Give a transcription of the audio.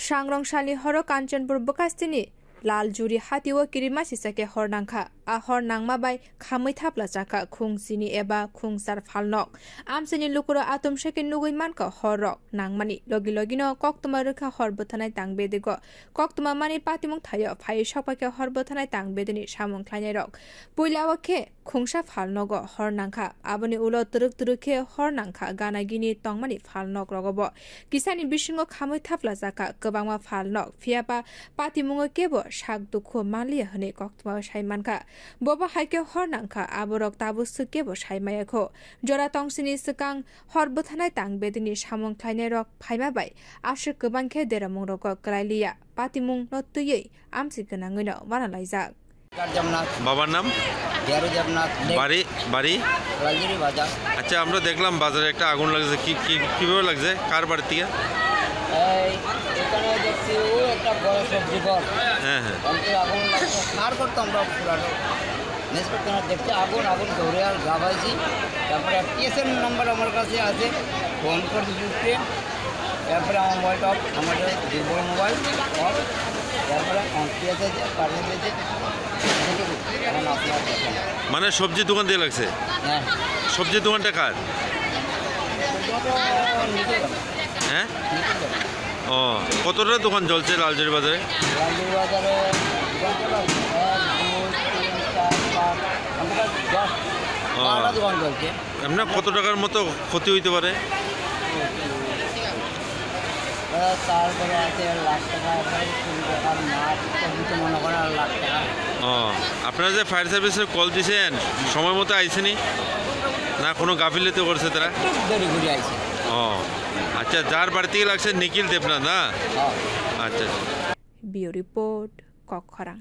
सांग्रंशाली हर कांचनपुर बकास्तिनी लालजुरी हातिव किरिमा सिसाके हरनांखा आ हरनांगमा bye खामै थाप्ला जाखा खुंसिनी एबा खुंसार फालनक आमसेनि लुकुरा आतमसेके नुगै मानका हरक नांगमानि लगी लगिनो कक्तमा रोखा हरबथानाय तांबेदेग कक्तमा मानि पातिमुं थायो फाय सपाके हरबथानाय तांबेदेनि सामुं ख्लायनाय रक पुइलावखे खुंसा फालनग हरनांखा आबनि उलो तुरुक तुरुखे हरनांखा गानागिनि तंगमानि फालनक रगब किसानि बिसिंगो खामै थाप्ला जाखा गोबांमा फालनक फियापा पातिमुंगो केबो साग दुखु मालिया हने कक्तमा साइमानखा बबा हाइके हरनांखा आबरक ताबु सुकेबो साइमायाखो जरा तंसिनि सकां हरबथानाय तांबेदिनि सामुं ख्लायनाय रक फाइमाबाय आशु गोबांखे देरामुं रक क्लाइलिया पातिमुं नतुयै आमसि गोनाङैनो बानालायजाक বাবার নাম বাড়ি বাড়ি লালজুরি বাজার। আচ্ছা আমরা দেখলাম বাজারে একটা আগুন লাগছে কিভাবে লাগছে কার বাড়ি থেকে এখানে দেখছি ও একটা বড় সবজি ঘর। হ্যাঁ হ্যাঁ আগুন লাগছে সার করতাম আমরা পুরানো নেস করতে দেখতে আগুন ধরে আর গাবাইছি তারপরে টিএসএন নাম্বার আমার কাছে আছে ফোন করে দিচ্ছে তারপরে আমার মোবাইলটা আমাদের বড় মোবাইল অফ তারপরে টিএসএন পাঠিয়ে দিয়েছে মানে সবজি দোকান দিয়ে লাগছে হ্যাঁ সবজি দোকানটা কার হ্যাঁ ও কতটা দোকান চলছে লালজুরি বাজারে লালজুরি বাজারে দোকান চলছে এমনি কত টাকার মতো ক্ষতি হইতে পারে তারপরে আছে লাখ টাকা মনে করেন লাখ টাকা ও আপনারা যে ফায়ার সার্ভিসের কল দিয়েছেন সময় মতো আইসেনি না কোনো গাফিলতি করছে তারা দেরি করে আইছে ও আচ্ছা যার বাড়ি থেকে লাগছে নিখিল দেবনাথ না আচ্ছা বিও রিপোর্ট কক্ষরাং।